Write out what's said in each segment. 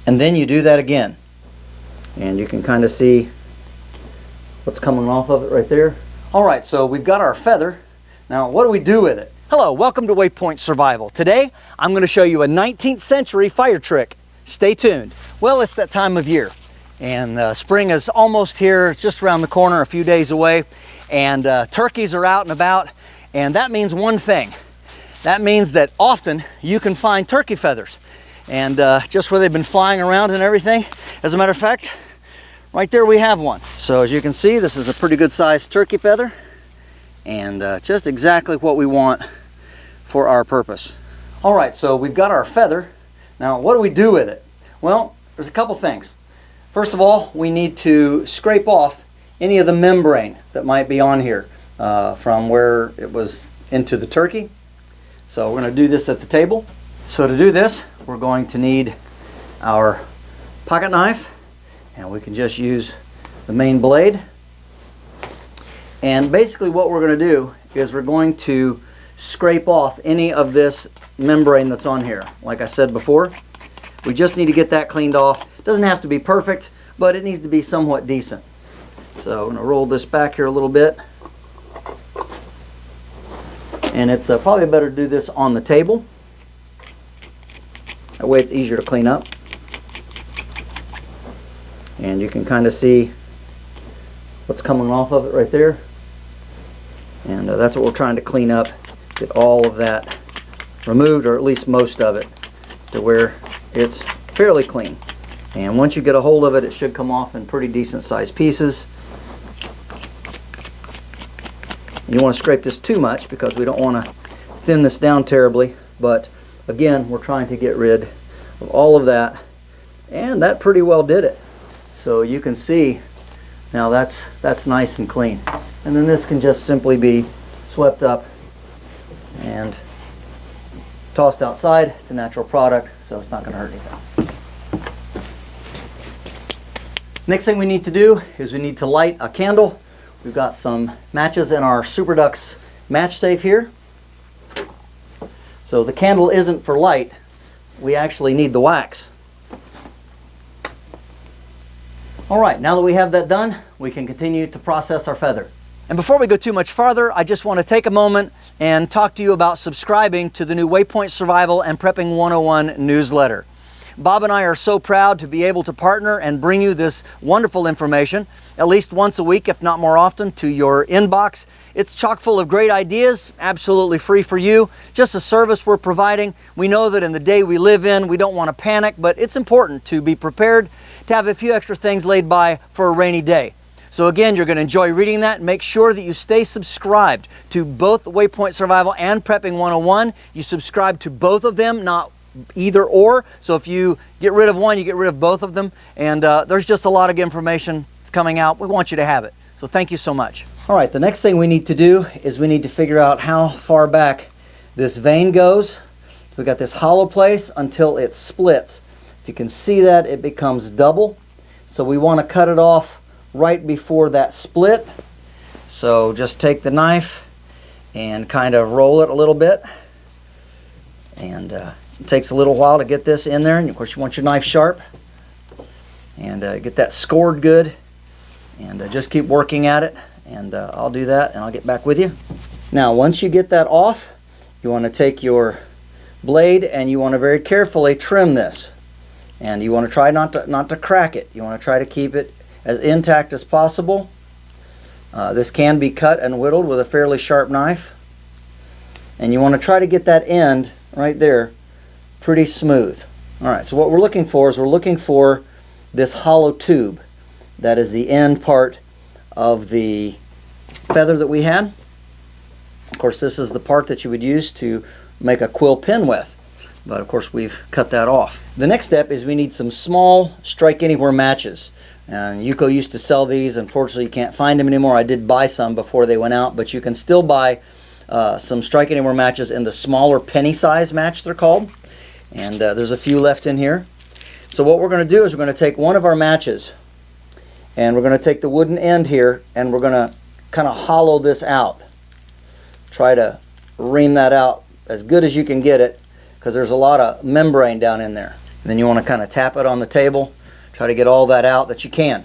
And then you do that again. And you can kind of see what's coming off of it right there. All right, so we've got our feather. Now, what do we do with it? Hello, welcome to WayPoint Survival. Today, I'm going to show you a 19th century fire trick. Stay tuned. Well, it's that time of year, and spring is almost here, just around the corner, a few days away, and turkeys are out and about, and that means one thing. That means that often you can find turkey feathers, and just where they've been flying around and everything. As a matter of fact, right there we have one. So as you can see, this is a pretty good sized turkey feather, and just exactly what we want for our purpose. All right, so we've got our feather. Now, what do we do with it? Well, there's a couple things. First of all, we need to scrape off any of the membrane that might be on here from where it was into the turkey. So we're going to do this at the table. So to do this, we're going to need our pocket knife, and we can just use the main blade. And basically what we're going to do is we're going to scrape off any of this membrane that's on here. Like I said before, we just need to get that cleaned off. It doesn't have to be perfect, but it needs to be somewhat decent. So I'm going to roll this back here a little bit. And it's probably better to do this on the table. That way it's easier to clean up. And you can kind of see what's coming off of it right there. And that's what we're trying to clean up. Get all of that removed, or at least most of it, to where it's fairly clean. And once you get a hold of it, it should come off in pretty decent sized pieces. You don't want to scrape this too much because we don't want to thin this down terribly. But again, we're trying to get rid of all of that. And that pretty well did it. So you can see now that's nice and clean. And then this can just simply be swept up and tossed outside. It's a natural product, so it's not going to hurt anything. Next thing we need to do is we need to light a candle. We've got some matches in our Super Dux match safe here. So the candle isn't for light. We actually need the wax. All right, now that we have that done, we can continue to process our feather. And before we go too much farther, I just want to take a moment and talk to you about subscribing to the new WayPoint Survival and Prepping 101 newsletter. Bob and I are so proud to be able to partner and bring you this wonderful information at least once a week, if not more often, to your inbox. It's chock full of great ideas, absolutely free for you, just a service we're providing. We know that in the day we live in, we don't want to panic, but it's important to be prepared to have a few extra things laid by for a rainy day. So again, you're going to enjoy reading that. Make sure that you stay subscribed to both WayPoint Survival and Prepping 101. You subscribe to both of them, not either or. So if you get rid of one, you get rid of both of them. And there's just a lot of information that's coming out. We want you to have it. So thank you so much. All right, the next thing we need to do is we need to figure out how far back this vein goes. We got this hollow place until it splits. If you can see that, it becomes double. So we want to cut it off right before that split. So just take the knife and kind of roll it a little bit. And it takes a little while to get this in there. And of course you want your knife sharp. And get that scored good. And just keep working at it. And I'll do that and I'll get back with you. Now once you get that off, you want to take your blade and you want to very carefully trim this. And you want to try not to crack it. You want to try to keep it as intact as possible. This can be cut and whittled with a fairly sharp knife. And you want to try to get that end right there pretty smooth. Alright, so what we're looking for is we're looking for this hollow tube. That is the end part of the feather that we had. Of course, this is the part that you would use to make a quill pin with. But of course we've cut that off. The next step is we need some small strike anywhere matches. And Yuko used to sell these. Unfortunately you can't find them anymore. I did buy some before they went out, but you can still buy some strike anywhere matches in the smaller penny size match they're called. And there's a few left in here. So what we're going to do is we're going to take one of our matches and we're going to take the wooden end here and we're going to kind of hollow this out. Try to ream that out as good as you can get it, because there's a lot of membrane down in there. And then you want to kind of tap it on the table, try to get all that out that you can.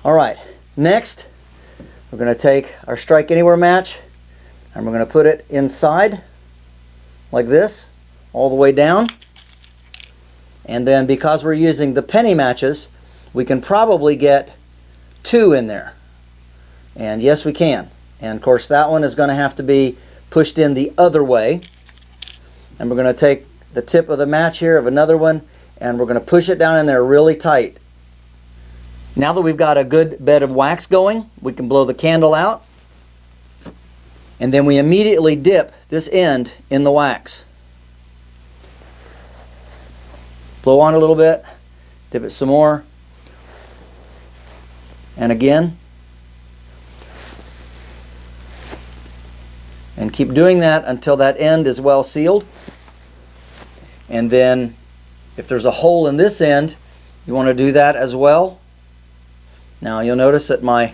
All right, next we're going to take our Strike Anywhere match and we're going to put it inside like this, all the way down. And then because we're using the penny matches, we can probably get 2 in there. And yes, we can. And of course that one is going to have to be pushed in the other way. And we're going to take the tip of the match here of another one and we're going to push it down in there really tight. Now that we've got a good bed of wax going, we can blow the candle out. And then we immediately dip this end in the wax. Blow on a little bit, dip it some more, and again. And keep doing that until that end is well sealed. And then if there's a hole in this end, you want to do that as well. Now you'll notice that my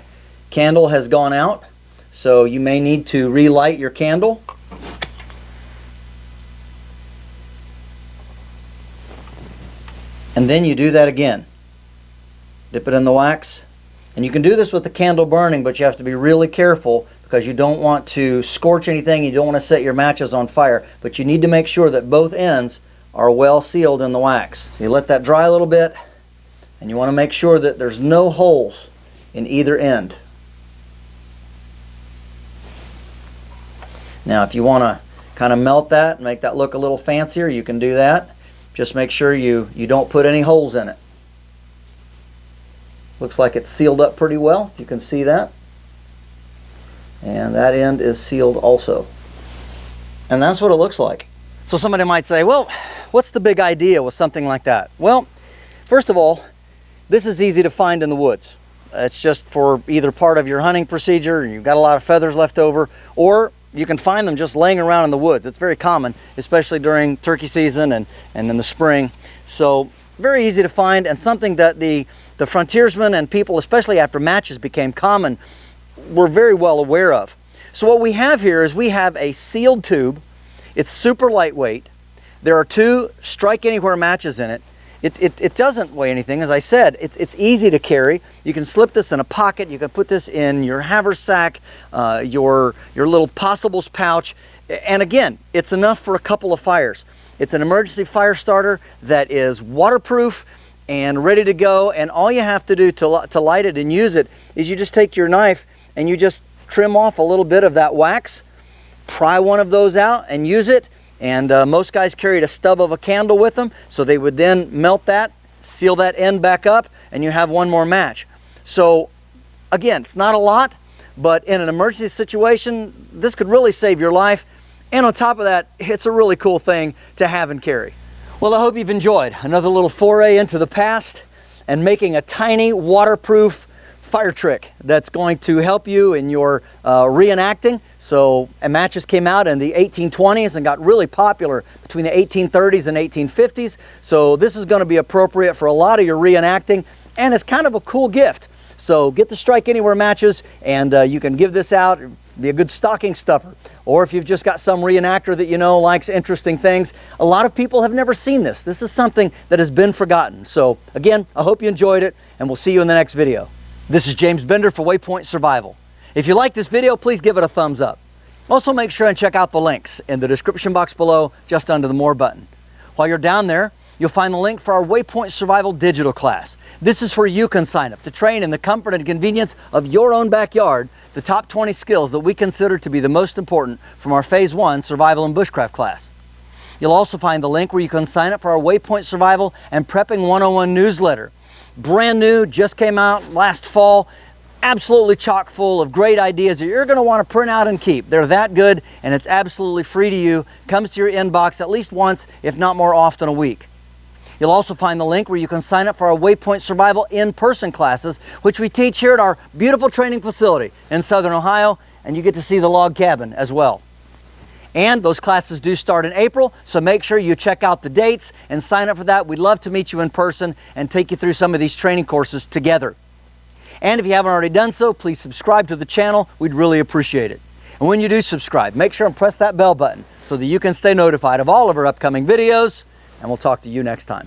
candle has gone out, so you may need to relight your candle. And then you do that again. Dip it in the wax. And you can do this with the candle burning, but you have to be really careful because you don't want to scorch anything. You don't want to set your matches on fire. But you need to make sure that both ends are well sealed in the wax. So you let that dry a little bit, and you want to make sure that there's no holes in either end. Now if you want to kind of melt that and make that look a little fancier, you can do that. Just make sure you don't put any holes in it. Looks like it's sealed up pretty well. You can see that. And that end is sealed also. And that's what it looks like. So somebody might say, well, what's the big idea with something like that? Well, first of all, this is easy to find in the woods. It's just for either part of your hunting procedure, you've got a lot of feathers left over, or you can find them just laying around in the woods. It's very common, especially during turkey season and in the spring. So very easy to find, and something that the frontiersmen and people, especially after matches became common, were very well aware of. So what we have here is we have a sealed tube. It's super lightweight. There are 2 Strike Anywhere matches in it. It doesn't weigh anything. As I said, it's easy to carry. You can slip this in a pocket. You can put this in your haversack, your little possibles pouch. And again, it's enough for a couple of fires. It's an emergency fire starter that is waterproof and ready to go. And all you have to do to light it and use it is you just take your knife and you just trim off a little bit of that wax, pry one of those out and use it. And most guys carried a stub of a candle with them, so they would then melt that, seal that end back up, and you have one more match. So again, it's not a lot, but in an emergency situation, this could really save your life. And on top of that, it's a really cool thing to have and carry. Well, I hope you've enjoyed another little foray into the past and making a tiny waterproof fire trick that's going to help you in your reenacting. So matches came out in the 1820s and got really popular between the 1830s and 1850s. So this is going to be appropriate for a lot of your reenacting, and it's kind of a cool gift. So get the Strike Anywhere matches, and you can give this out. It'd be a good stocking stuffer. Or if you've just got some reenactor that you know likes interesting things. A lot of people have never seen this. This is something that has been forgotten. So again, I hope you enjoyed it, and we'll see you in the next video. This is James Bender for WayPoint Survival. If you like this video, please give it a thumbs up. Also make sure and check out the links in the description box below, just under the More button. While you're down there, you'll find the link for our WayPoint Survival digital class. This is where you can sign up to train in the comfort and convenience of your own backyard the top 20 skills that we consider to be the most important from our Phase 1 Survival and Bushcraft class. You'll also find the link where you can sign up for our WayPoint Survival and Prepping 101 newsletter. Brand new, just came out last fall, absolutely chock full of great ideas that you're going to want to print out and keep. They're that good, and it's absolutely free to you. Comes to your inbox at least once, if not more often, a week. You'll also find the link where you can sign up for our WayPoint Survival in-person classes, which we teach here at our beautiful training facility in Southern Ohio, and you get to see the log cabin as well. And those classes do start in April, so make sure you check out the dates and sign up for that. We'd love to meet you in person and take you through some of these training courses together. And if you haven't already done so, please subscribe to the channel. We'd really appreciate it. And when you do subscribe, make sure and press that bell button so that you can stay notified of all of our upcoming videos, and we'll talk to you next time.